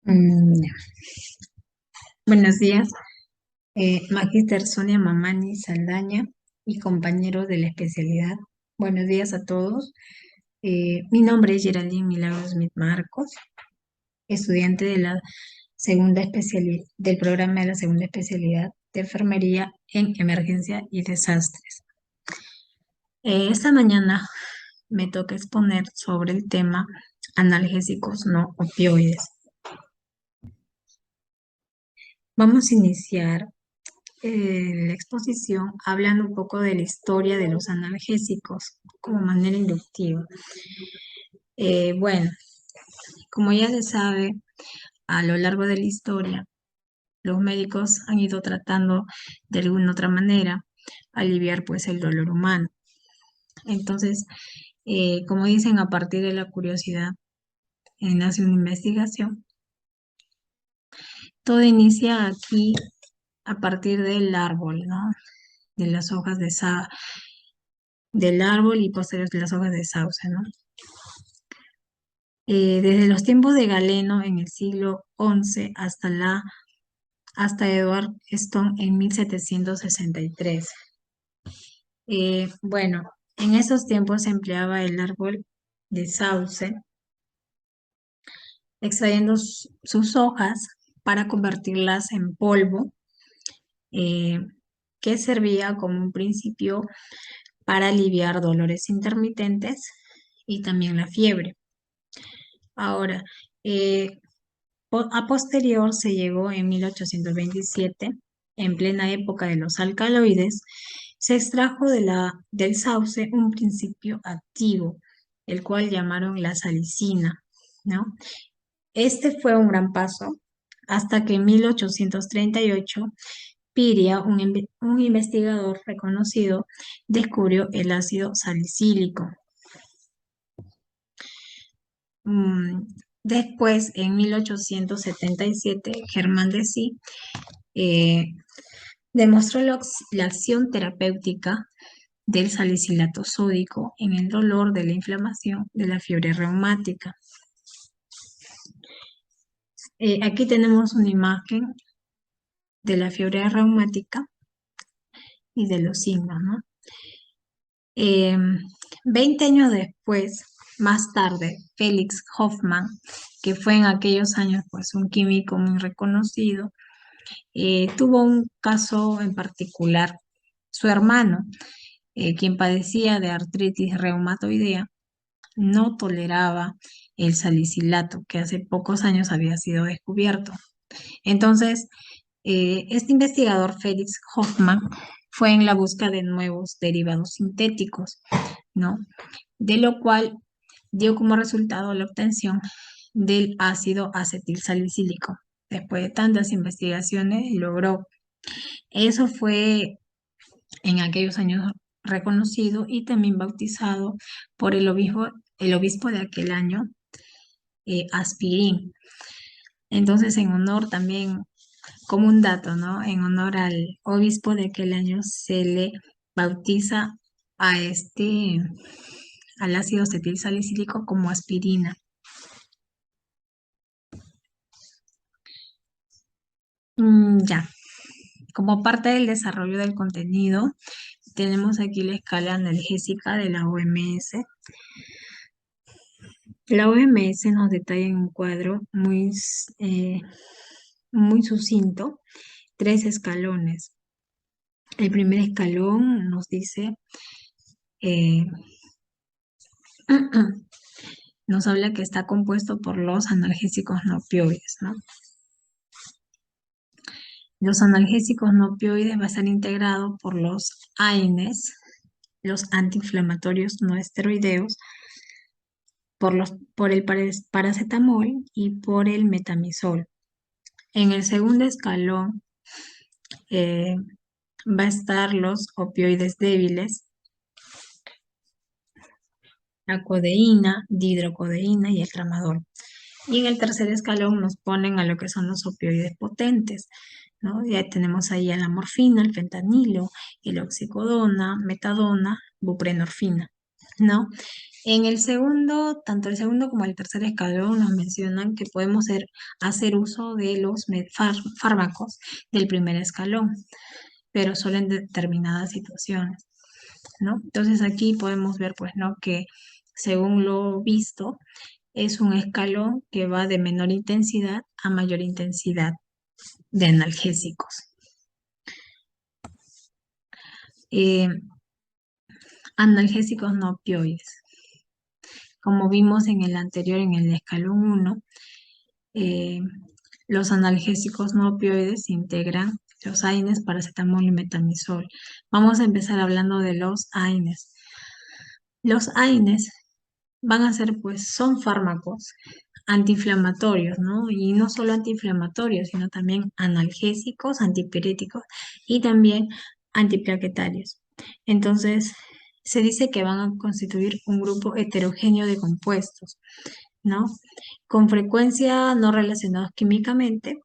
Ya. Buenos días, Magíster Sonia Mamani Saldaña y compañeros de la especialidad. Buenos días a todos. Mi nombre es Geraldine Milagros Smith Marcos, estudiante de la segunda especialidad del programa de la segunda especialidad de enfermería en emergencia y desastres. Esta mañana me toca exponer sobre el tema analgésicos no opioides. Vamos a iniciar la exposición hablando un poco de la historia de los analgésicos como manera inductiva. Bueno, como ya se sabe, a lo largo de la historia, los médicos han ido tratando de alguna otra manera aliviar pues el dolor humano. Entonces, como dicen, a partir de la curiosidad nace una investigación. Todo inicia aquí a partir del árbol, ¿no? De las hojas del árbol y posteriormente las hojas de sauce, ¿no? Desde los tiempos de Galeno en el siglo XI hasta Edward Stone en 1763. Bueno, en esos tiempos se empleaba el árbol de sauce, extrayendo sus hojas para convertirlas en polvo, eh, que servía como un principio para aliviar dolores intermitentes y también la fiebre. Ahora, eh, a posterior se llegó en 1827, en plena época de los alcaloides, se extrajo del sauce un principio activo, el cual llamaron la salicina, ¿no? Este fue un gran paso hasta que en 1838 Piria, un investigador reconocido, descubrió el ácido salicílico. Mm, Después, en 1877, Germán Deci eh, demostró la acción terapéutica del salicilato sódico en el dolor de la inflamación de la fiebre reumática. Aquí tenemos una imagen de la fiebre reumática y de los signos, ¿no? 20 años después, más tarde, Felix Hoffmann, que fue en aquellos años pues un químico muy reconocido, tuvo un caso en particular. Su hermano, quien padecía de artritis reumatoidea, no toleraba el salicilato, que hace pocos años había sido descubierto. Entonces, este investigador, Felix Hoffmann, fue en la busca de nuevos derivados sintéticos, ¿no? De lo cual dio como resultado la obtención del ácido acetilsalicílico. Después de tantas investigaciones, logró. Eso fue en aquellos años reconocido y también bautizado por el obispo de aquel año, Aspirín. Entonces, en honor también, como un dato, ¿no? En honor al obispo de aquel año se le bautiza a al ácido acetilsalicílico como aspirina. Ya, como parte del desarrollo del contenido, tenemos aquí la escala analgésica de la OMS. La OMS nos detalla en un cuadro muy sucinto 3 escalones. El primer escalón nos dice, eh, nos habla que está compuesto por los analgésicos no opioides, ¿no? Los analgésicos no opioides va a estar integrado por los AINES, los antiinflamatorios no esteroideos, por el paracetamol y por el metamizol. En el segundo escalón eh, va a estar los opioides débiles, la codeína, dihidrocodeína y el tramadol. Y en el tercer escalón nos ponen a lo que son los opioides potentes, ¿no? Ya tenemos ahí a la morfina, el fentanilo, el oxicodona, metadona, buprenorfina, ¿no? En el segundo, tanto el segundo como el tercer escalón nos mencionan que podemos hacer uso de los fármacos del primer escalón, pero solo en determinadas situaciones, ¿no? Entonces aquí podemos ver, pues, ¿no? Que según lo visto, es un escalón que va de menor intensidad a mayor intensidad de analgésicos. Eh, Analgésicos no opioides. Como vimos en el anterior, en el escalón 1, eh, los analgésicos no opioides integran los AINES, paracetamol y metamizol. Vamos a empezar hablando de los AINES. Los AINES van a ser, pues, son fármacos antiinflamatorios, ¿no? Y no solo antiinflamatorios, sino también analgésicos, antipiréticos y también antiplaquetarios. Entonces, se dice que van a constituir un grupo heterogéneo de compuestos, ¿no? Con frecuencia no relacionados químicamente,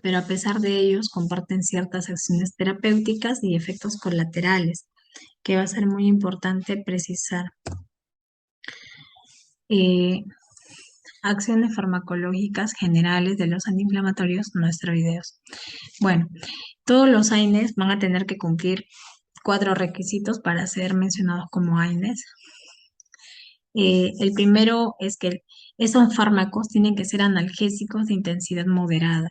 pero a pesar de ellos comparten ciertas acciones terapéuticas y efectos colaterales, que va a ser muy importante precisar. Eh, Acciones farmacológicas generales de los antiinflamatorios no esteroideos. Bueno, todos los AINES van a tener que cumplir 4 requisitos para ser mencionados como AINES. El primero es que esos fármacos tienen que ser analgésicos de intensidad moderada.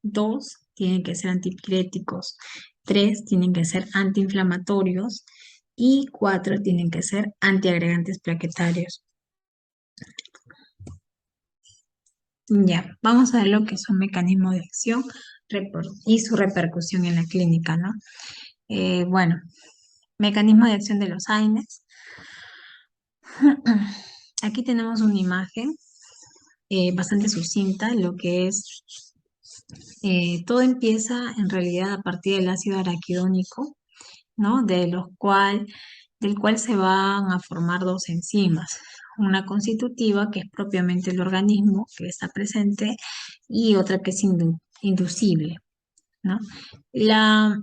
2, tienen que ser antipiréticos. 3, tienen que ser antiinflamatorios. Y 4, tienen que ser antiagregantes plaquetarios. Ya, vamos a ver lo que es un mecanismo de acción y su repercusión en la clínica, ¿no? Bueno, mecanismo de acción de los AINES. Aquí tenemos una imagen bastante sucinta, lo que es, todo empieza en realidad a partir del ácido araquidónico, ¿no? Del cual se van a formar dos enzimas, una constitutiva, que es propiamente el organismo que está presente, y otra que es inducible, ¿no? La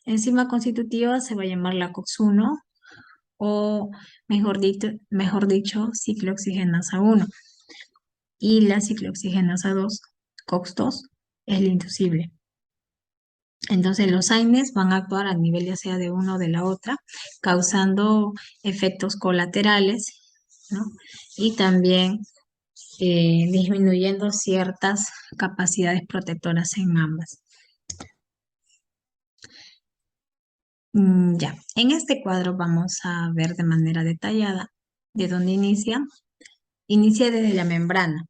enzima constitutiva se va a llamar la COX-1 o, mejor dicho, ciclooxigenasa 1, y la ciclooxigenasa 2, COX-2, es el inducible. Entonces los AINES van a actuar a nivel ya sea de una o de la otra, causando efectos colaterales, ¿no? Y también disminuyendo ciertas capacidades protectoras en ambas. Ya, en este cuadro vamos a ver de manera detallada de dónde inicia. Inicia desde la membrana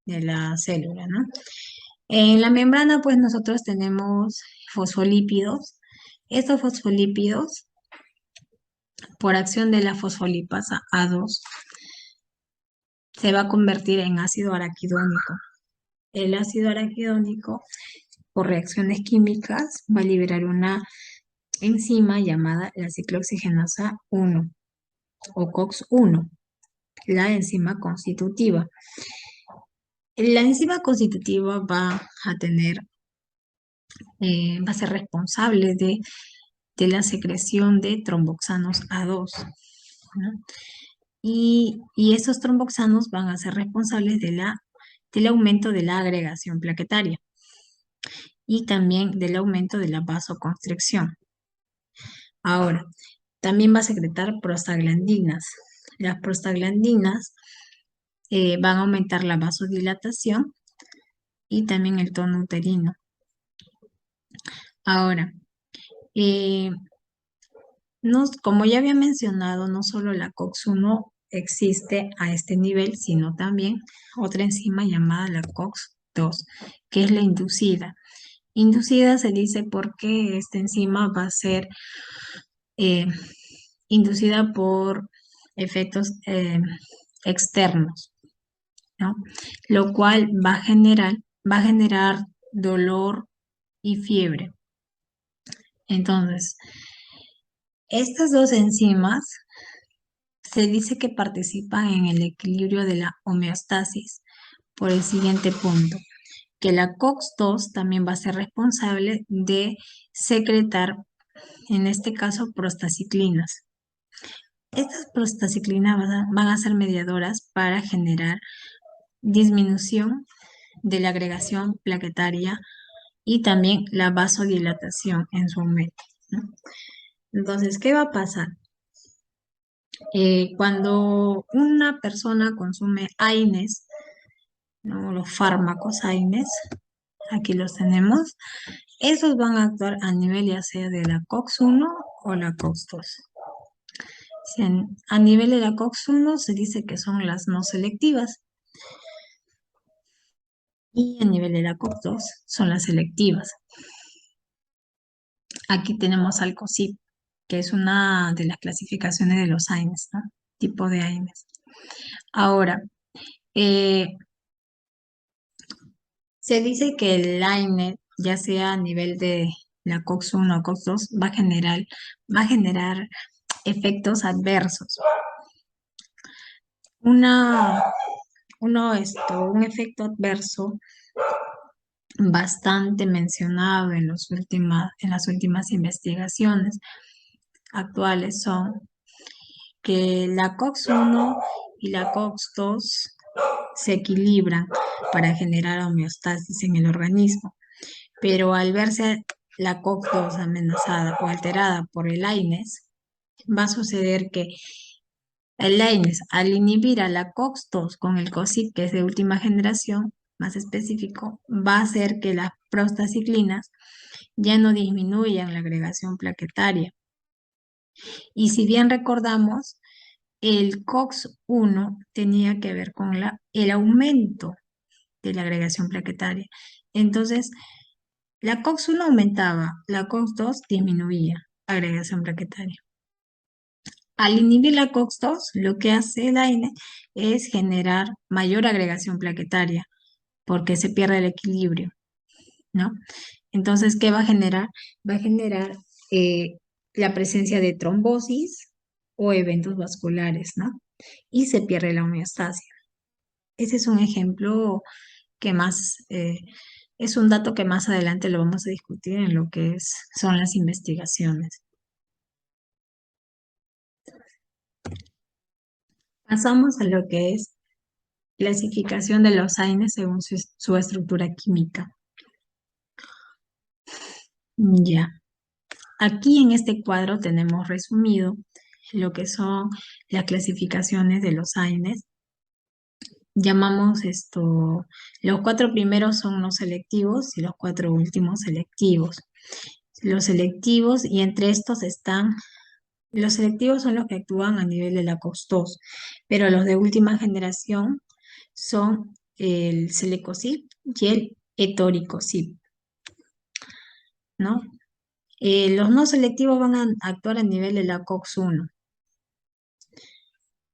de la célula, ¿no? En la membrana, pues nosotros tenemos fosfolípidos. Estos fosfolípidos, por acción de la fosfolipasa A2, se va a convertir en ácido araquidónico. El ácido araquidónico, por reacciones químicas, va a liberar una enzima llamada la ciclooxigenasa 1 o COX-1, la enzima constitutiva. La enzima constitutiva va a tener, va a ser responsable de la secreción de tromboxanos A2, ¿no? Y esos tromboxanos van a ser responsables del aumento de la agregación plaquetaria y también del aumento de la vasoconstricción. Ahora, también va a secretar prostaglandinas. Las prostaglandinas van a aumentar la vasodilatación y también el tono uterino. Ahora, eh, como ya había mencionado, no solo la COX-1 existe a este nivel, sino también otra enzima llamada la COX-2, que es la inducida. Inducida se dice porque esta enzima va a ser eh, inducida por efectos externos, ¿no? Lo cual va a generar dolor y fiebre. Entonces, estas dos enzimas se dice que participan en el equilibrio de la homeostasis por el siguiente punto, que la COX-2 también va a ser responsable de secretar, en este caso, prostaciclinas. Estas prostaciclinas van a ser mediadoras para generar disminución de la agregación plaquetaria y también la vasodilatación en su aumento, ¿no? Entonces, ¿qué va a pasar? Cuando una persona consume AINES, ¿no? Los fármacos AINES, aquí los tenemos, esos van a actuar a nivel ya sea de la COX-1 o la COX-2. Si a nivel de la COX-1 se dice que son las no selectivas y a nivel de la COX-2 son las selectivas. Aquí tenemos al COSIP, que es una de las clasificaciones de los AINES, ¿no? Tipo de AINES. Ahora, eh, se dice que el AINE, ya sea a nivel de la COX-1 o COX-2, va a generar efectos adversos. Una, un efecto adverso bastante mencionado en las últimas investigaciones actuales son que la COX-1 y la COX-2 se equilibran para generar homeostasis en el organismo, pero al verse la COX-2 amenazada o alterada por el AINES, va a suceder que el AINES, al inhibir a la COX-2 con el COSIP, que es de última generación, más específico, va a hacer que las prostaciclinas ya no disminuyan la agregación plaquetaria. Y si bien recordamos, el COX-1 tenía que ver con el aumento de la agregación plaquetaria. Entonces, la COX-1 aumentaba, la COX-2 disminuía agregación plaquetaria. Al inhibir la COX-2, lo que hace el AINE es generar mayor agregación plaquetaria porque se pierde el equilibrio, ¿no? Entonces, ¿qué va a generar? Va a generar eh, la presencia de trombosis o eventos vasculares, ¿no? Y se pierde la homeostasia. Ese es un ejemplo que es un dato que más adelante lo vamos a discutir en lo que son las investigaciones. Pasamos a lo que es clasificación de los AINES según su estructura química. Ya, aquí en este cuadro tenemos resumido lo que son las clasificaciones de los AINES. Llamamos esto, los cuatro primeros son no selectivos y los cuatro últimos selectivos. Los selectivos, y entre estos están, los selectivos son los que actúan a nivel de la COX-2, pero los de última generación son el selecosib y el etoricosib, ¿no? Los no selectivos van a actuar a nivel de la COX-1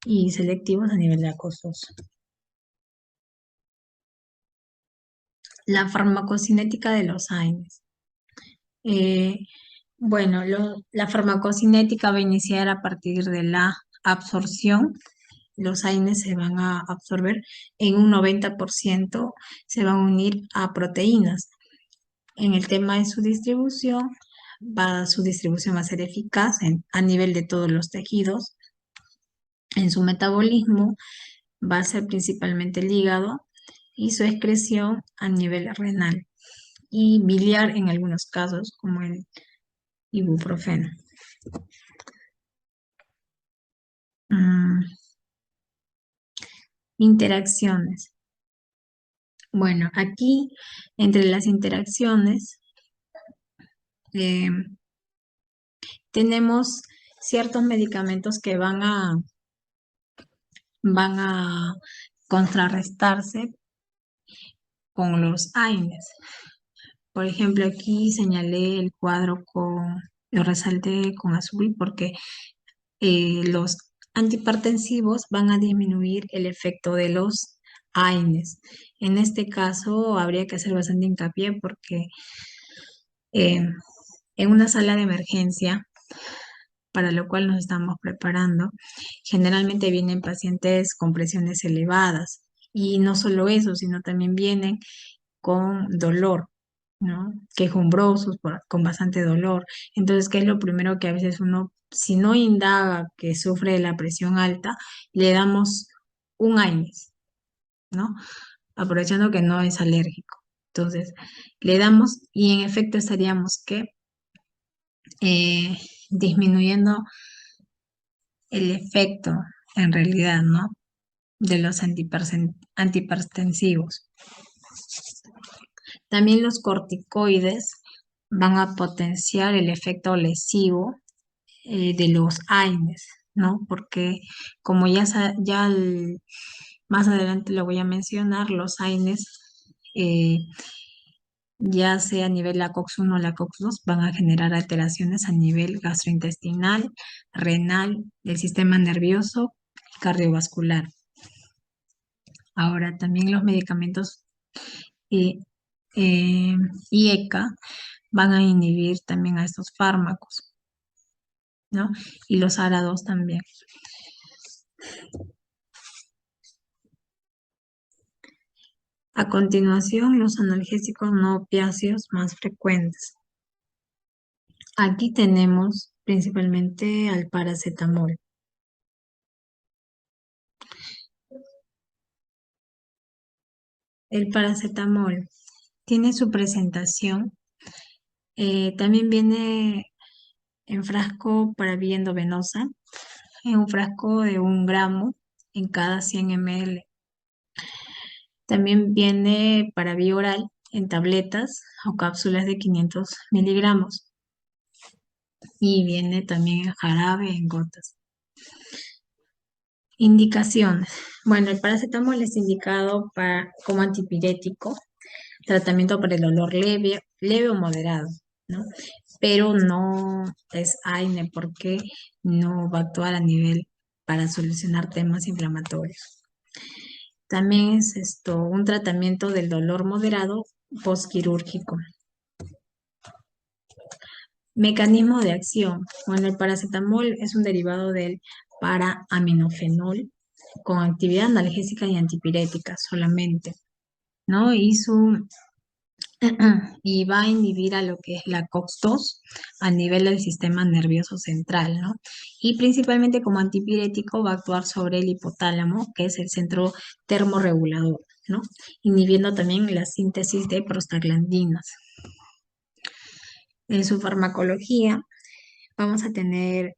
y selectivos a nivel de la COX-2. La farmacocinética de los AINES. Eh, bueno, la farmacocinética va a iniciar a partir de la absorción. Los AINES se van a absorber en un 90%, se van a unir a proteínas. En el tema de su distribución, su distribución va a ser eficaz a nivel de todos los tejidos. En su metabolismo va a ser principalmente el hígado y su excreción a nivel renal y biliar en algunos casos, como el ibuprofeno. Mm, interacciones. Bueno, aquí entre las interacciones eh, tenemos ciertos medicamentos que van a contrarrestarse con los AINES. Por ejemplo, aquí señalé el cuadro lo resalté con azul porque los antihipertensivos van a disminuir el efecto de los AINES. En este caso, habría que hacer bastante hincapié porque eh, en una sala de emergencia, para lo cual nos estamos preparando, generalmente vienen pacientes con presiones elevadas. Y no solo eso, sino también vienen con dolor, ¿no? Quejumbrosos, con bastante dolor. Entonces, ¿qué es lo primero que a veces uno si no indaga que sufre de la presión alta, le damos un AINES, ¿no? Aprovechando que no es alérgico. Entonces, le damos y en efecto estaríamos que eh, disminuyendo el efecto en realidad, ¿no? De los antihipertensivos. También los corticoides van a potenciar el efecto lesivo de los AINES, ¿no? Porque como más adelante lo voy a mencionar, los AINES, eh, ya sea a nivel la COX-1 o la COX-2, van a generar alteraciones a nivel gastrointestinal, renal, del sistema nervioso y cardiovascular. Ahora, también los medicamentos eh, eh, IECA van a inhibir también a estos fármacos, ¿no? Y los ARA2 también. A continuación, los analgésicos no opiáceos más frecuentes. Aquí tenemos principalmente al paracetamol. El paracetamol tiene su presentación. También viene en frasco para vía endovenosa, en un frasco de 1 gramo en cada 100 ml. También viene para vía oral en tabletas o cápsulas de 500 miligramos. Y viene también en jarabe en gotas. Indicaciones. Bueno, el paracetamol es indicado como antipirético, tratamiento para el dolor leve o moderado, ¿no? Pero no es AINE porque no va a actuar a nivel para solucionar temas inflamatorios. También es un tratamiento del dolor moderado postquirúrgico. Mecanismo de acción. Bueno, el paracetamol es un derivado del paraminofenol con actividad analgésica y antipirética solamente, ¿no? Y va a inhibir a lo que es la COX-2 a nivel del sistema nervioso central, ¿no? Y principalmente como antipirético va a actuar sobre el hipotálamo, que es el centro termorregulador, ¿no? Inhibiendo también la síntesis de prostaglandinas. En su farmacología vamos a tener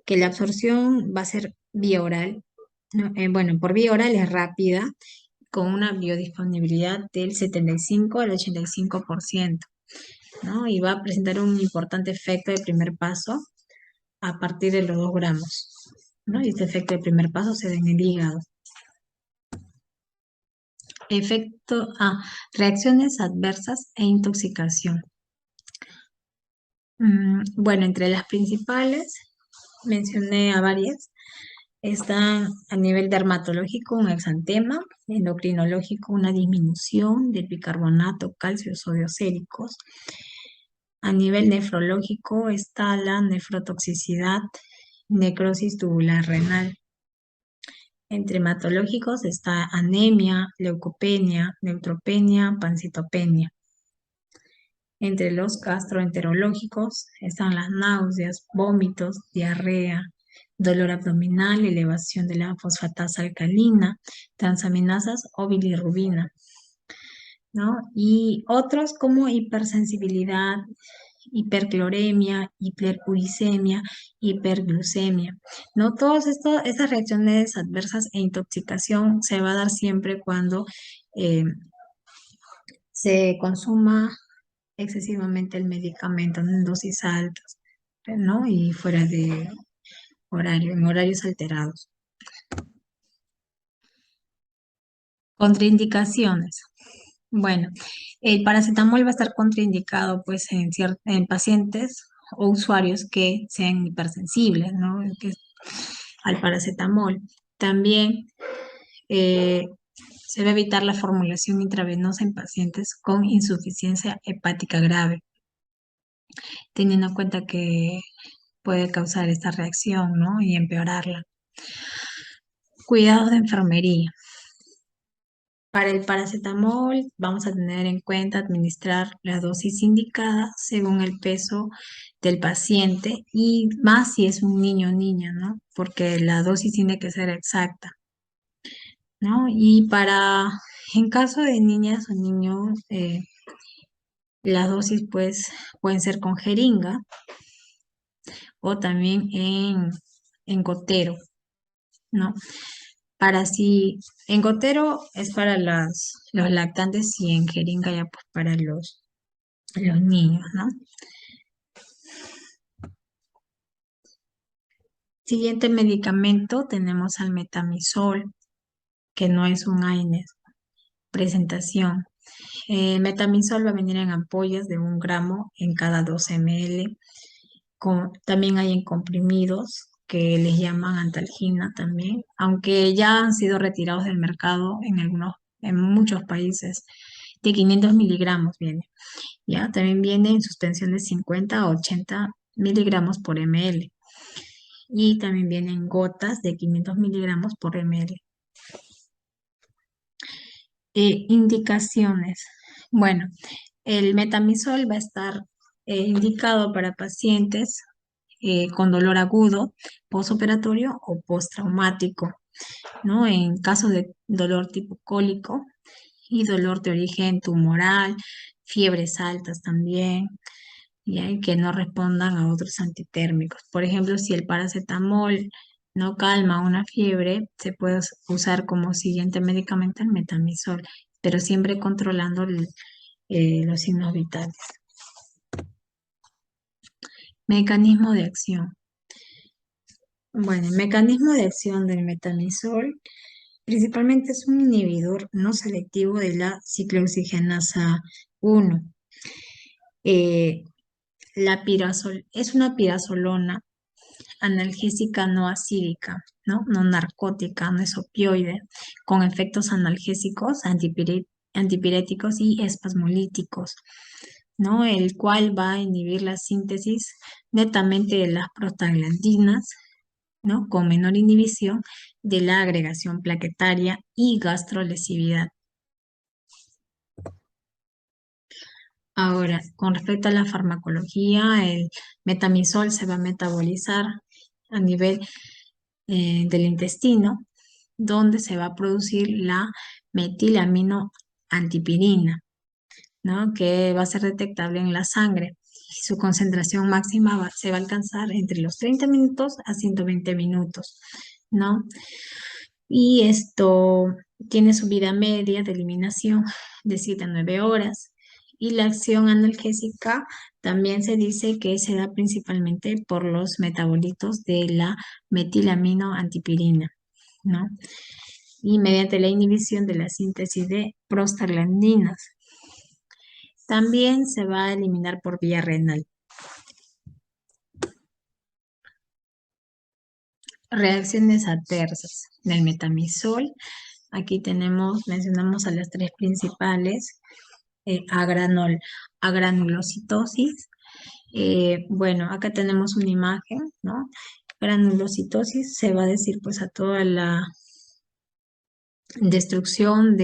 que la absorción va a ser vía oral, ¿no? Bueno, por vía oral es rápida, con una biodisponibilidad del 75 al 85%, ¿no? Y va a presentar un importante efecto de primer paso a partir de los 2 gramos, ¿no? Y este efecto de primer paso se da en el hígado. Reacciones adversas e intoxicación. Bueno, entre las principales, mencioné a varias. Están a nivel dermatológico un exantema, endocrinológico una disminución de bicarbonato, calcio, sodio séricos. A nivel nefrológico está la nefrotoxicidad, necrosis tubular renal. Entre hematológicos está anemia, leucopenia, neutropenia, pancitopenia. Entre los gastroenterológicos están las náuseas, vómitos, diarrea, dolor abdominal, elevación de la fosfatasa alcalina, transaminasas o bilirrubina, ¿no? Y otros como hipersensibilidad, hipercloremia, hiperuricemia, hiperglucemia, ¿no? Todas estas reacciones adversas e intoxicación se va a dar siempre cuando eh, se consuma excesivamente el medicamento, ¿no? En dosis altas, ¿no? Y fuera de horario, en horarios alterados. Contraindicaciones. Bueno, el paracetamol va a estar contraindicado pues en pacientes o usuarios que sean hipersensibles, ¿no? Al paracetamol. También se debe evitar la formulación intravenosa en pacientes con insuficiencia hepática grave, teniendo en cuenta que puede causar esta reacción, ¿no? Y empeorarla. Cuidados de enfermería. Para el paracetamol vamos a tener en cuenta administrar la dosis indicada según el peso del paciente y más si es un niño o niña, ¿no? Porque la dosis tiene que ser exacta, ¿no? En caso de niñas o niños, las dosis pues pueden ser con jeringa o también en gotero, ¿no? En gotero es para los lactantes y en jeringa ya pues para los niños, ¿no? Siguiente medicamento tenemos al metamizol, que no es un AINES. Presentación. Metamizol va a venir en ampollas de 1 gramo en cada 12 ml. También hay en comprimidos que les llaman antalgina también, aunque ya han sido retirados del mercado en muchos países. De 500 miligramos viene. ¿Ya? También viene en suspensión de 50 a 80 miligramos por ml. Y también vienen gotas de 500 miligramos por ml. Indicaciones. Bueno, el metamizol va a estar indicado para pacientes con dolor agudo, postoperatorio o postraumático, ¿no? En caso de dolor tipo cólico y dolor de origen tumoral, fiebres altas también, ya y que no respondan a otros antitérmicos. Por ejemplo, si el paracetamol no calma una fiebre, se puede usar como siguiente medicamento el metamizol, pero siempre controlando los signos vitales. Mecanismo de acción. Bueno, el mecanismo de acción del metamizol principalmente es un inhibidor no selectivo de la ciclooxigenasa 1. Eh, es una pirazolona analgésica no acídica, ¿no? No narcótica, no es opioide, con efectos analgésicos, antipiréticos y espasmolíticos, ¿no? El cual va a inhibir la síntesis netamente de las prostaglandinas, ¿no? Con menor inhibición de la agregación plaquetaria y gastrolesividad. Ahora, con respecto a la farmacología, el metamizol se va a metabolizar a nivel del intestino, donde se va a producir la metilamino antipirina, ¿no? Que va a ser detectable en la sangre. Y su concentración máxima se va a alcanzar entre los 30 minutos a 120 minutos, ¿no? Y esto tiene su vida media de eliminación de 7 a 9 horas. Y la acción analgésica también se dice que se da principalmente por los metabolitos de la metilamino antipirina, ¿no? Y mediante la inhibición de la síntesis de prostaglandinas. También se va a eliminar por vía renal. Reacciones adversas del metamizol. Aquí mencionamos a las tres principales, agranulocitosis. Bueno, acá tenemos una imagen, ¿no? Granulocitosis se va a decir pues a toda la destrucción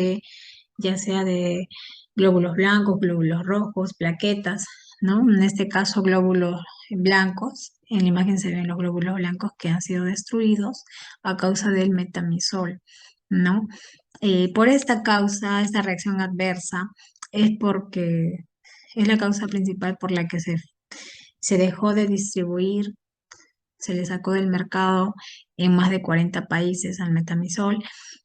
ya sea de glóbulos blancos, glóbulos rojos, plaquetas, ¿no? En este caso glóbulos blancos. En la imagen se ven los glóbulos blancos que han sido destruidos a causa del metamizol, ¿no? Por esta causa, esta reacción adversa, es porque es la causa principal por la que se dejó de distribuir, se le sacó del mercado en más de 40 países al metamizol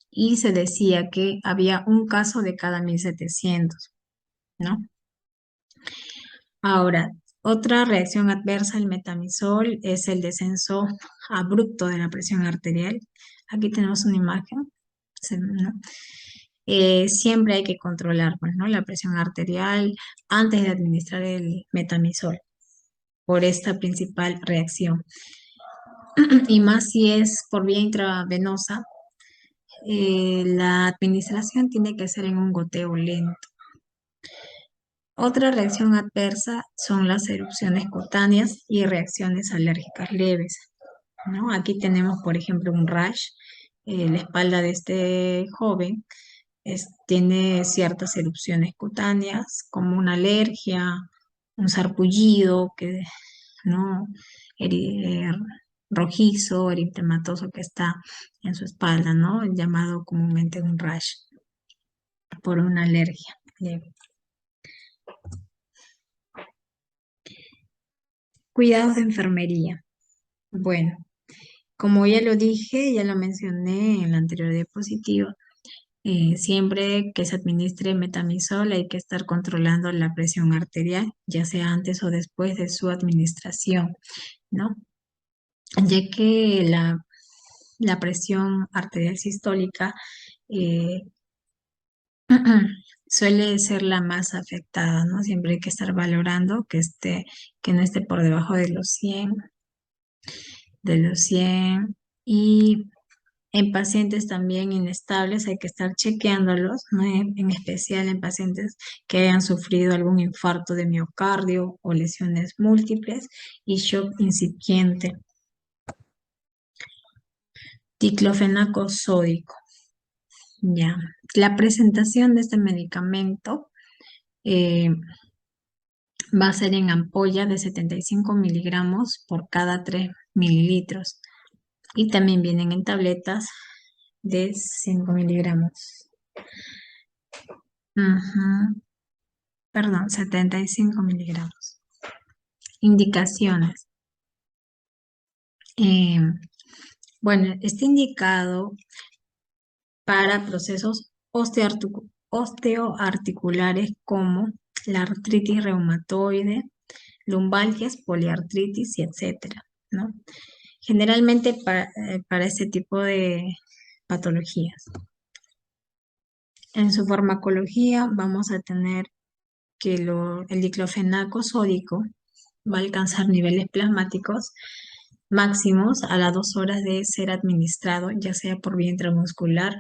y se decía que había un caso de cada 1.700, ¿no? Ahora, otra reacción adversa al metamizol es el descenso abrupto de la presión arterial. Aquí tenemos una imagen, ¿no? Siempre hay que controlar, pues, ¿no? La presión arterial antes de administrar el metamizol por esta principal reacción. Y más si es por vía intravenosa, la administración tiene que ser en un goteo lento. Otra reacción adversa son las erupciones cutáneas y reacciones alérgicas leves, ¿no? Aquí tenemos, por ejemplo, un rash en la espalda de este joven, tiene ciertas erupciones cutáneas, como una alergia, un sarpullido, ¿no? Eri- eh, rojizo, eritematoso que está en su espalda, ¿no? Llamado comúnmente un rash por una alergia leve. Cuidados de enfermería. Bueno, como ya lo dije, ya lo mencioné en la anterior diapositiva, siempre que se administre metamizol hay que estar controlando la presión arterial, ya sea antes o después de su administración, ¿no? Ya que la presión arterial sistólica eh, suele ser la más afectada, ¿no? Siempre hay que estar valorando que no esté por debajo de los 100 y en pacientes también inestables hay que estar chequeándolos, ¿no? En especial en pacientes que hayan sufrido algún infarto de miocardio o lesiones múltiples y shock incipiente. Diclofenaco sódico. Ya. La presentación de este medicamento eh, va a ser en ampolla de 75 miligramos por cada 3 mililitros. Y también vienen en tabletas de 5 miligramos. Ujú. Perdón, 75 miligramos. Indicaciones. Eh, bueno, está indicado para procesos osteoarticulares como la artritis reumatoide, lumbalgias, poliartritis y etcétera, ¿no? Generalmente para este tipo de patologías. En su farmacología vamos a tener que el diclofenaco sódico va a alcanzar niveles plasmáticos máximos a las 2 horas de ser administrado, ya sea por vía intramuscular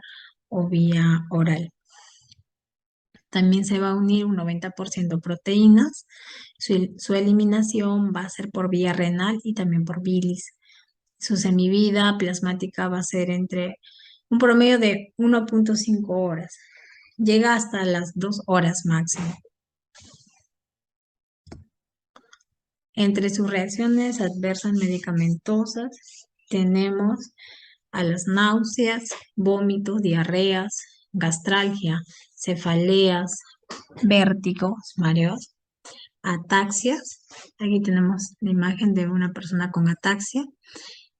o vía oral. También se va a unir un 90% proteínas. Su eliminación va a ser por vía renal y también por bilis. Su semivida plasmática va a ser entre un promedio de 1.5 horas. Llega hasta las 2 horas máximo. Entre sus reacciones adversas medicamentosas tenemos a las náuseas, vómitos, diarreas, gastralgia, cefaleas, vértigos, mareos, ataxias. Aquí tenemos la imagen de una persona con ataxia,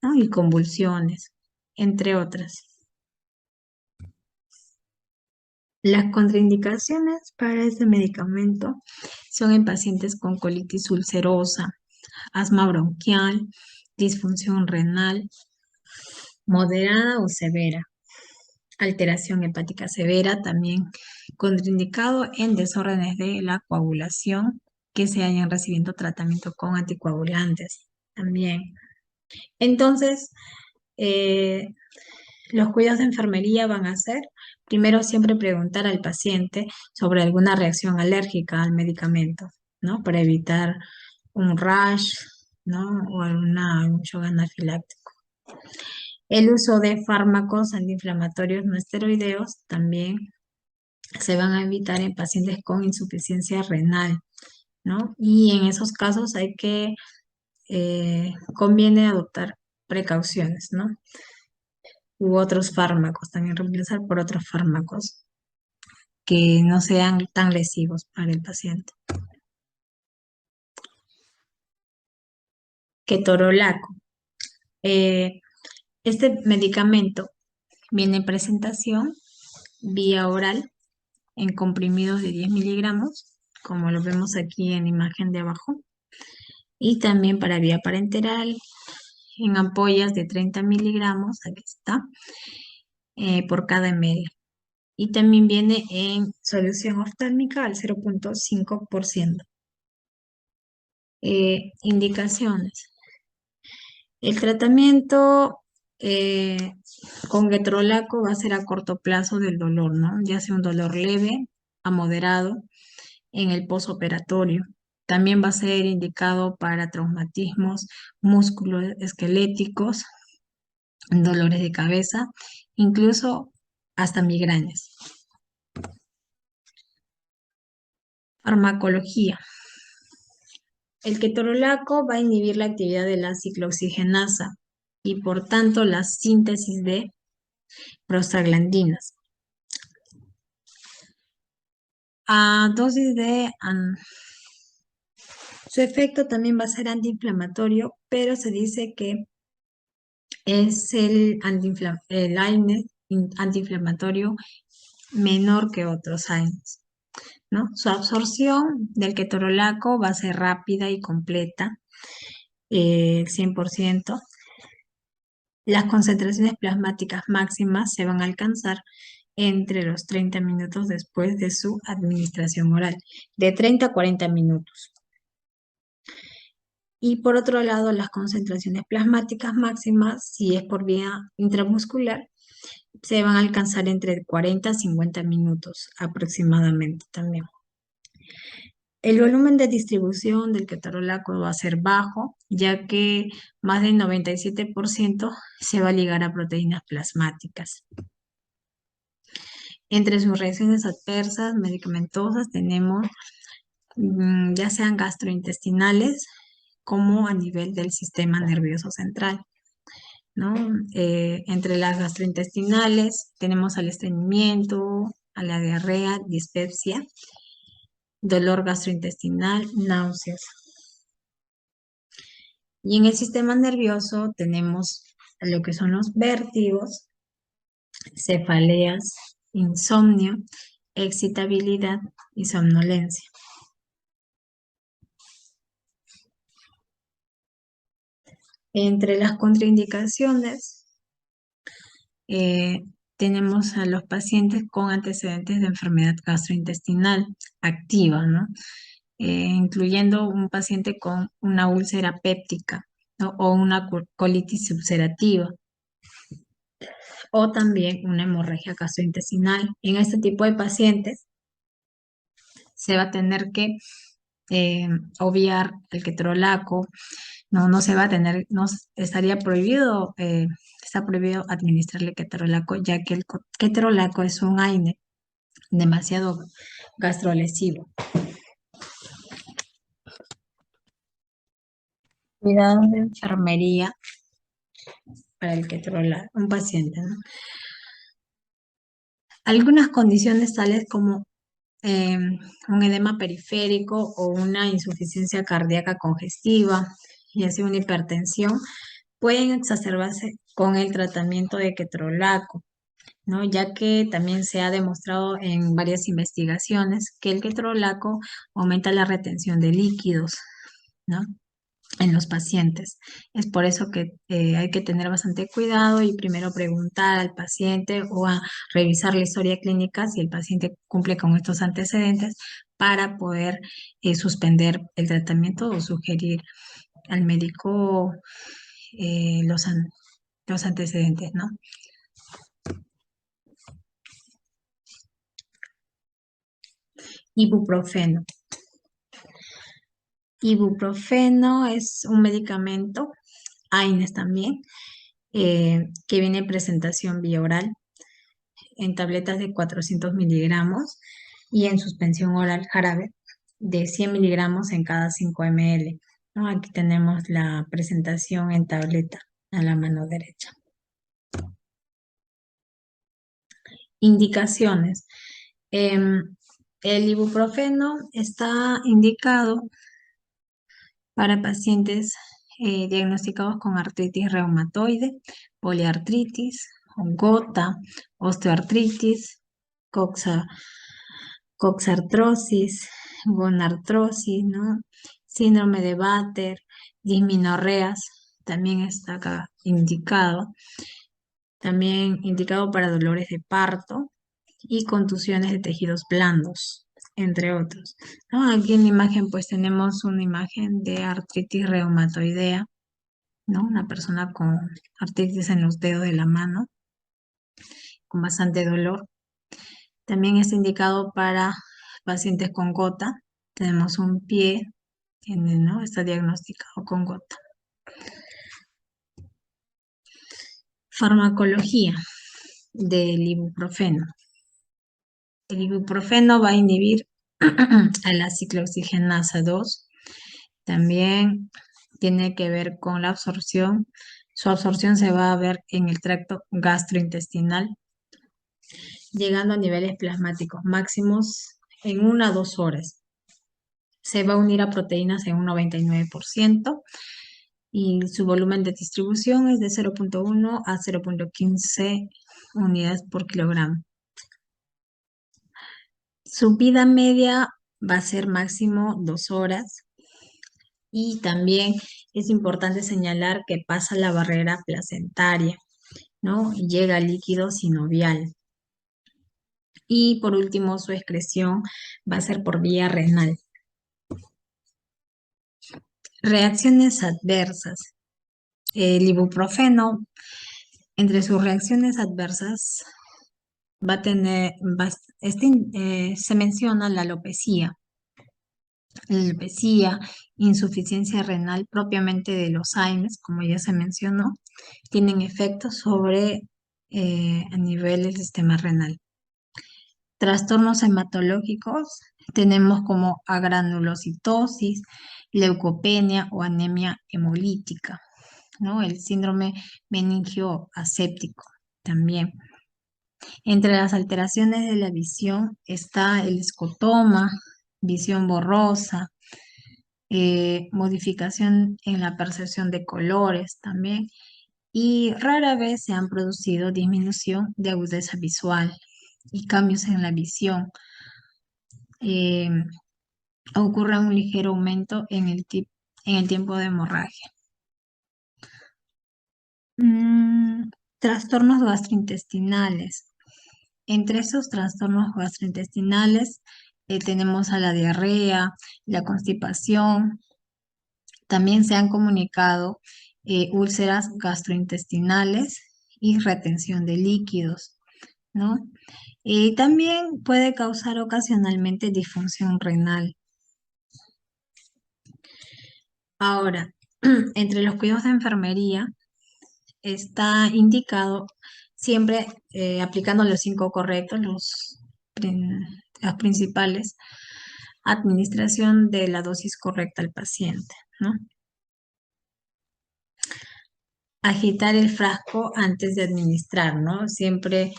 ¿no? Y convulsiones, entre otras. Las contraindicaciones para este medicamento son en pacientes con colitis ulcerosa, asma bronquial, disfunción renal moderada o severa, alteración hepática severa, también contraindicado en desórdenes de la coagulación que se hayan recibiendo tratamiento con anticoagulantes también. Entonces, eh, los cuidados de enfermería van a ser, primero siempre preguntar al paciente sobre alguna reacción alérgica al medicamento, ¿no? Para evitar un rash, ¿no? O algún shock anafiláctico. El uso de fármacos antiinflamatorios no esteroideos también se van a evitar en pacientes con insuficiencia renal, ¿no? Y en esos casos conviene adoptar precauciones, ¿no? U otros fármacos, también reemplazar por otros fármacos que no sean tan lesivos para el paciente. Ketorolaco. Eh, este medicamento viene en presentación vía oral en comprimidos de 10 miligramos, como lo vemos aquí en la imagen de abajo, y también para vía parenteral en ampollas de 30 miligramos, aquí está, por cada ml. Y también viene en solución oftálmica al 0.5%. Indicaciones. El tratamiento con ketorolaco va a ser a corto plazo del dolor, ¿no? Ya sea un dolor leve a moderado en el posoperatorio. También va a ser indicado para traumatismos musculoesqueléticos, dolores de cabeza, incluso hasta migrañas. Farmacología. El ketorolaco va a inhibir la actividad de la ciclooxigenasa y por tanto la síntesis de prostaglandinas. A dosis su efecto también va a ser antiinflamatorio, pero se dice que es el AINE antiinflamatorio menor que otros AINES, ¿no? Su absorción del ketorolaco va a ser rápida y completa, 100%. Las concentraciones plasmáticas máximas se van a alcanzar entre los 30 minutos después de su administración oral, de 30 a 40 minutos. Y por otro lado, las concentraciones plasmáticas máximas, si es por vía intramuscular, se van a alcanzar entre 40 a 50 minutos aproximadamente también. El volumen de distribución del ketorolaco va a ser bajo, ya que más del 97% se va a ligar a proteínas plasmáticas. Entre sus reacciones adversas medicamentosas tenemos ya sean gastrointestinales como a nivel del sistema nervioso central, ¿no? Entre las gastrointestinales tenemos al estreñimiento, a la diarrea, dispepsia, dolor gastrointestinal, náuseas. Y en el sistema nervioso tenemos lo que son los vértigos, cefaleas, insomnio, excitabilidad y somnolencia. Entre las contraindicaciones tenemos a los pacientes con antecedentes de enfermedad gastrointestinal activa, ¿no? Incluyendo un paciente con una úlcera péptica, ¿no? O una colitis ulcerativa o también una hemorragia gastrointestinal. En este tipo de pacientes se va a tener que obviar el ketorolaco, no se va a tener, no estaría prohibido, está prohibido administrarle ketorolaco, ya que el ketorolaco es un AINE demasiado gastrolesivo. Cuidados de enfermería para el ketorolaco, un paciente, ¿no? Algunas condiciones tales como un edema periférico o una insuficiencia cardíaca congestiva y así una hipertensión pueden exacerbarse con el tratamiento de ketorolaco, ¿no? Ya que también se ha demostrado en varias investigaciones que el ketorolaco aumenta la retención de líquidos, ¿no? En los pacientes. Es por eso que hay que tener bastante cuidado y primero preguntar al paciente o a revisar la historia clínica si el paciente cumple con estos antecedentes para poder suspender el tratamiento o sugerir al médico los antecedentes, ¿no? Ibuprofeno. Ibuprofeno es un medicamento, AINES también, que viene en presentación vía oral en tabletas de 400 miligramos y en suspensión oral jarabe de 100 miligramos en cada 5 ml, ¿no? Aquí tenemos la presentación en tableta a la mano derecha. Indicaciones. El ibuprofeno está indicado para pacientes diagnosticados con artritis reumatoide, poliartritis, gota, osteoartritis, coxartrosis, gonartrosis, ¿no? Síndrome de Batter, disminorreas, también está acá indicado. También indicado para dolores de parto y contusiones de tejidos blandos, entre otros, ¿no? Aquí en la imagen pues tenemos una imagen de artritis reumatoidea, ¿no? Una persona con artritis en los dedos de la mano, con bastante dolor. También es indicado para pacientes con gota. Tenemos un pie, ¿no? Está diagnosticado con gota. Farmacología del ibuprofeno. El ibuprofeno va a inhibir a la ciclooxigenasa 2. También tiene que ver con la absorción. Su absorción se va a ver en el tracto gastrointestinal, llegando a niveles plasmáticos máximos en 1 a 2 horas. Se va a unir a proteínas en un 99% y su volumen de distribución es de 0,1 a 0,15 unidades por kilogramo. Su vida media va a ser máximo 2 horas y también es importante señalar que pasa la barrera placentaria, ¿no? Y llega al líquido sinovial. Y por último, su excreción va a ser por vía renal. Reacciones adversas. El ibuprofeno, entre sus reacciones adversas, va a tener, se menciona la alopecia. La alopecia, insuficiencia renal propiamente de los Alzheimer, como ya se mencionó, tienen efectos sobre a nivel del sistema renal. Trastornos hematológicos tenemos como agranulocitosis, leucopenia o anemia hemolítica, ¿no? El síndrome meningioaséptico también. Entre las alteraciones de la visión está el escotoma, visión borrosa, modificación en la percepción de colores también, y rara vez se han producido disminución de agudeza visual y cambios en la visión. Eh, Ocurre un ligero aumento en el tiempo de hemorragia. Mm, Trastornos gastrointestinales. Entre esos trastornos gastrointestinales tenemos a la diarrea, la constipación. También se han comunicado úlceras gastrointestinales y retención de líquidos, ¿no? Y también puede causar ocasionalmente disfunción renal. Ahora, entre los cuidados de enfermería está indicado siempre aplicando los 5 correctos, los principales, administración de la dosis correcta al paciente, ¿no? Agitar el frasco antes de administrar, ¿no? Siempre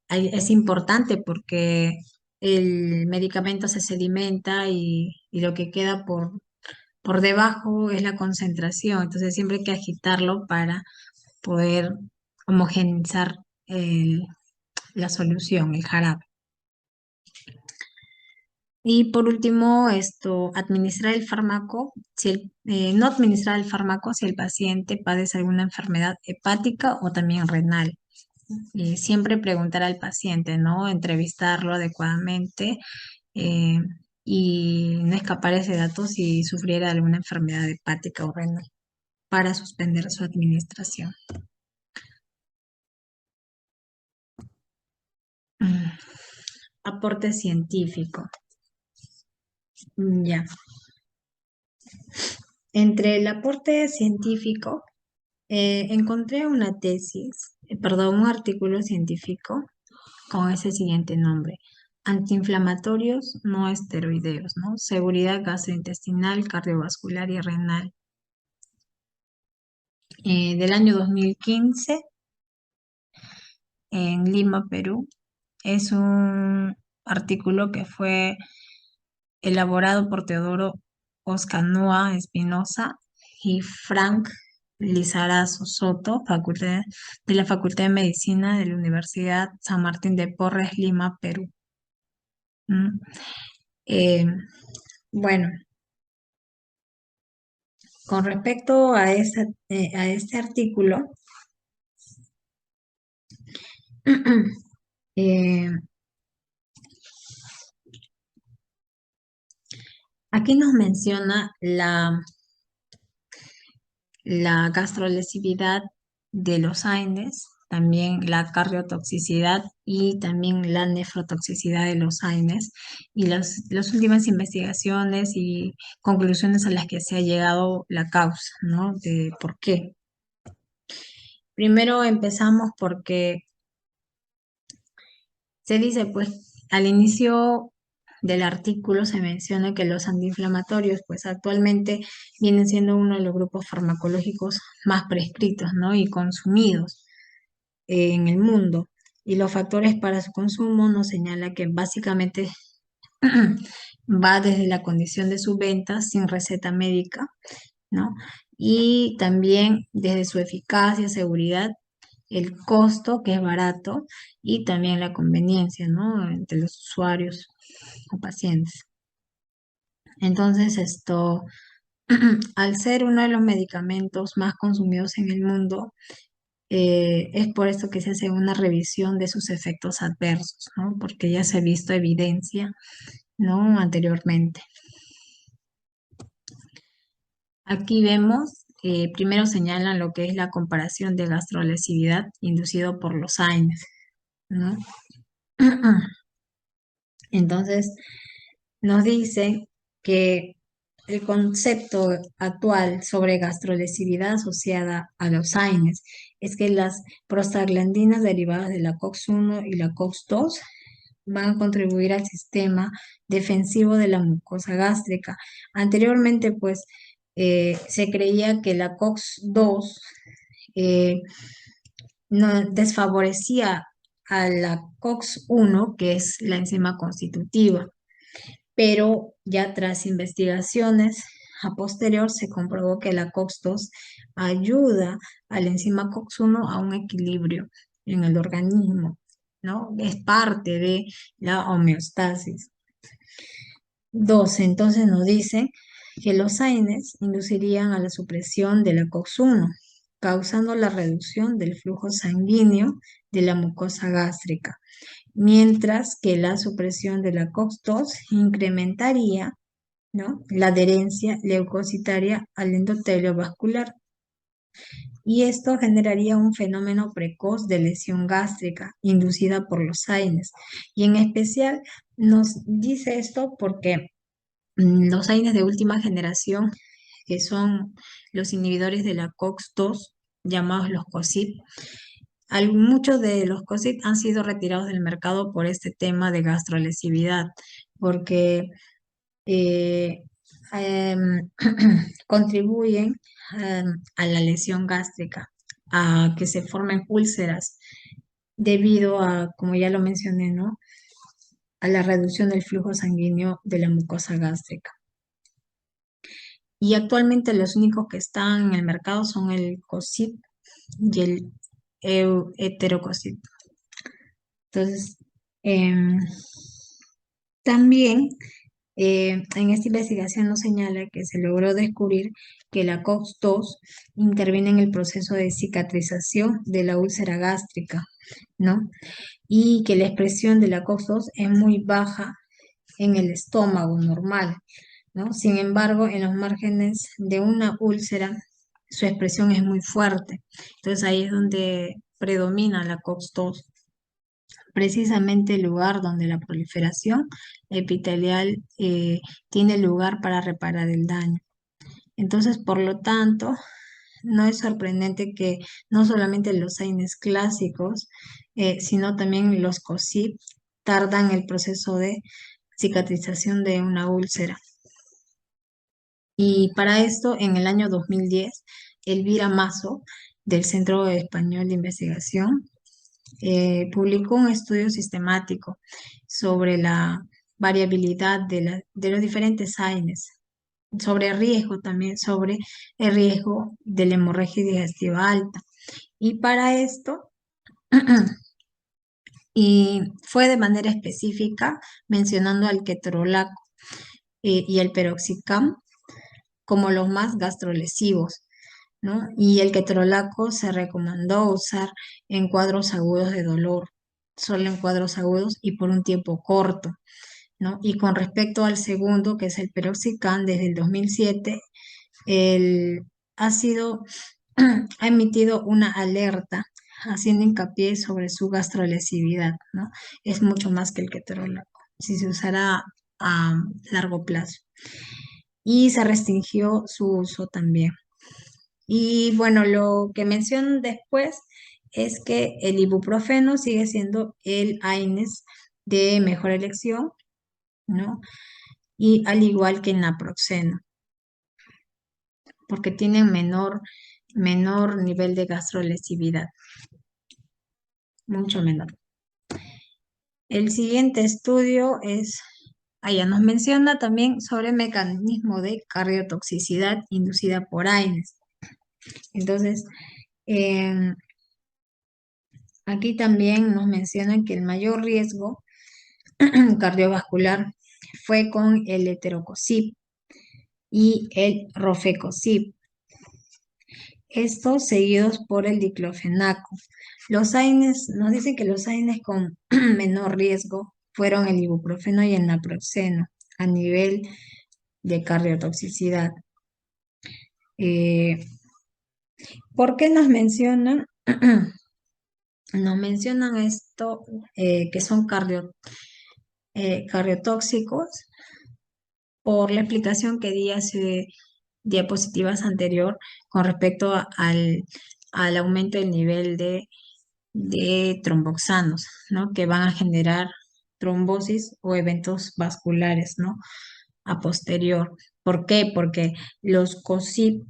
es importante porque el medicamento se sedimenta y lo que queda por debajo es la concentración, entonces siempre hay que agitarlo para poder homogeneizar la solución, el jarabe. Y por último, administrar el fármaco, no administrar el fármaco si el paciente padece alguna enfermedad hepática o también renal. Siempre preguntar al paciente, ¿no? Entrevistarlo adecuadamente eh, y no escapar ese dato si sufriera alguna enfermedad hepática o renal para suspender su administración. Mm, Aporte científico. Ya. Entre el aporte científico, encontré una un artículo científico con ese siguiente nombre: antiinflamatorios no esteroideos, ¿no? Seguridad gastrointestinal, cardiovascular y renal. Del año 2015 en Lima, Perú. Es un artículo que fue elaborado por Teodoro Oscanua Espinosa y Frank Lizarazo Soto, de la Facultad de Medicina de la Universidad San Martín de Porres, Lima, Perú. ¿Mm? Eh, bueno, con respecto a este artículo, eh, aquí nos menciona la gastrolesividad de los AINES, también la cardiotoxicidad y también la nefrotoxicidad de los AINES y las últimas investigaciones y conclusiones a las que se ha llegado la causa, ¿no? De por qué. Primero empezamos porque se dice, pues, al inicio del artículo se menciona que los antiinflamatorios, pues actualmente vienen siendo uno de los grupos farmacológicos más prescritos, ¿no? Y consumidos en el mundo. Y los factores para su consumo nos señala que básicamente va desde la condición de su venta sin receta médica, ¿no? Y también desde su eficacia, seguridad, el costo, que es barato, y también la conveniencia, ¿no? Entre los usuarios o pacientes. Entonces, al ser uno de los medicamentos más consumidos en el mundo, es por esto que se hace una revisión de sus efectos adversos, ¿no? Porque ya se ha visto evidencia, ¿no? Anteriormente. Aquí vemos, primero señalan lo que es la comparación de gastrolesividad inducido por los AINES, ¿no? Entonces, nos dice que el concepto actual sobre gastrolesividad asociada a los AINES es que las prostaglandinas derivadas de la COX-1 y la COX-2 van a contribuir al sistema defensivo de la mucosa gástrica. Anteriormente, pues, se creía que la COX-2 eh, no, desfavorecía a la COX-1, que es la enzima constitutiva, pero ya tras investigaciones a posterior se comprobó que la COX-2 ayuda a la enzima COX-1 a un equilibrio en el organismo, ¿no? Es parte de la homeostasis. 12. Entonces nos dice que los AINES inducirían a la supresión de la COX-1, causando la reducción del flujo sanguíneo de la mucosa gástrica, mientras que la supresión de la COX-2 incrementaría, ¿no?, la adherencia leucocitaria al endotelio vascular. Y esto generaría un fenómeno precoz de lesión gástrica inducida por los AINES. Y en especial nos dice esto porque los AINES de última generación, que son los inhibidores de la COX-2, llamados los COSIP, muchos de los COSIP han sido retirados del mercado por este tema de gastrolesividad, porque eh, em, contribuyen a la lesión gástrica, a que se formen úlceras, debido a, como ya lo mencioné, ¿no?, a la reducción del flujo sanguíneo de la mucosa gástrica. Y actualmente los únicos que están en el mercado son el COSIP y el heterococit. Entonces, también en esta investigación nos señala que se logró descubrir que la COX-2 interviene en el proceso de cicatrización de la úlcera gástrica, ¿no? Y que la expresión de la COX-2 es muy baja en el estómago normal, ¿no? Sin embargo, en los márgenes de una úlcera, su expresión es muy fuerte. Entonces ahí es donde predomina la COX-2, precisamente el lugar donde la proliferación epitelial tiene lugar para reparar el daño. Entonces, por lo tanto, no es sorprendente que no solamente los AINES clásicos, sino también los COSIP tardan el proceso de cicatrización de una úlcera. Y para esto, en el año 2010, Elvira Mazo, del Centro Español de Investigación, publicó un estudio sistemático sobre la variabilidad de los diferentes AINES, sobre riesgo también, sobre el riesgo de la hemorragia digestiva alta. Y para esto, y fue de manera específica mencionando al ketorolaco y el peroxicam como los más gastrolesivos, ¿no? Y el ketorolaco se recomendó usar en cuadros agudos de dolor, solo en cuadros agudos y por un tiempo corto, ¿no? Y con respecto al segundo, que es el peroxicam, desde el 2007, el, ha sido, ha emitido una alerta haciendo hincapié sobre su gastrolesividad, ¿no? Es mucho más que el ketorolaco, si se usará a largo plazo. Y se restringió su uso también. Y bueno, lo que menciono después es que el ibuprofeno sigue siendo el AINES de mejor elección, ¿no? Y al igual que el naproxeno, porque tienen menor nivel de gastrolesividad, mucho menor. El siguiente estudio es, allá nos menciona también sobre el mecanismo de cardiotoxicidad inducida por AINES. Entonces, em, aquí también nos mencionan que el mayor riesgo cardiovascular fue con el heterococip y el rofecocip, estos seguidos por el diclofenaco. Los AINES, nos dicen que los AINES con menor riesgo fueron el ibuprofeno y el naproxeno a nivel de cardiotoxicidad. Eh, ¿Por qué nos mencionan? Nos mencionan esto, que son cardiotóxicos, por la explicación que di hace diapositivas anterior con respecto al aumento del nivel de tromboxanos, ¿no? Que van a generar trombosis o eventos vasculares, ¿no? A posterior. ¿Por qué? Porque los COSIP,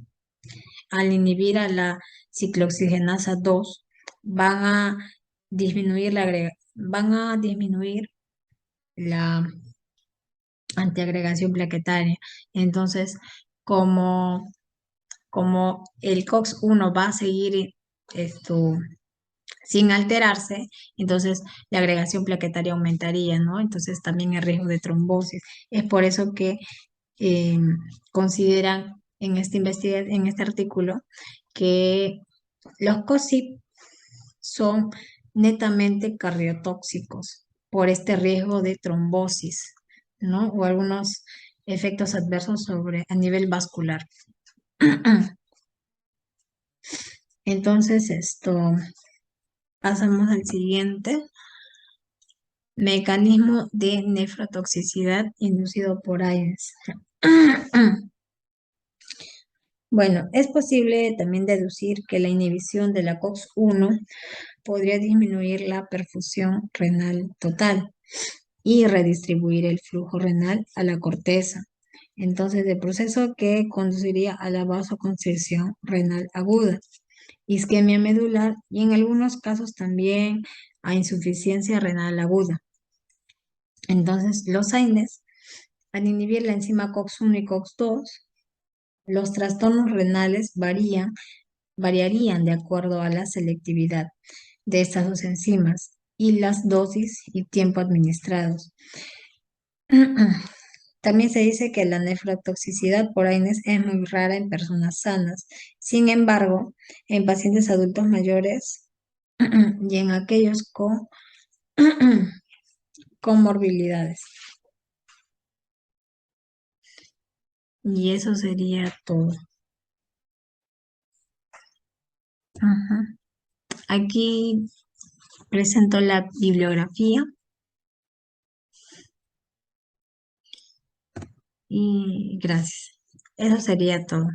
al inhibir a la ciclooxigenasa 2, van a van a disminuir la antiagregación plaquetaria. Entonces, como, como el COX-1 va a seguir esto sin alterarse, entonces la agregación plaquetaria aumentaría, ¿no? Entonces también el riesgo de trombosis. Es por eso que eh, consideran en este artículo que los COSIP son netamente cardiotóxicos por este riesgo de trombosis, ¿no? O algunos efectos adversos a nivel vascular. Entonces, pasamos al siguiente. Mecanismo de nefrotoxicidad inducido por AINES. Bueno, es posible también deducir que la inhibición de la COX-1 podría disminuir la perfusión renal total y redistribuir el flujo renal a la corteza. Entonces, el proceso que conduciría a la vasoconstricción renal aguda, isquemia medular y en algunos casos también a insuficiencia renal aguda. Entonces, los AINES, al inhibir la enzima COX-1 y COX-2, los trastornos renales variarían de acuerdo a la selectividad de estas dos enzimas y las dosis y tiempo administrados. También se dice que la nefrotoxicidad por AINES es muy rara en personas sanas. Sin embargo, en pacientes adultos mayores y en aquellos con comorbilidades. Y eso sería todo. Ajá. Aquí presento la bibliografía y gracias. Eso sería todo.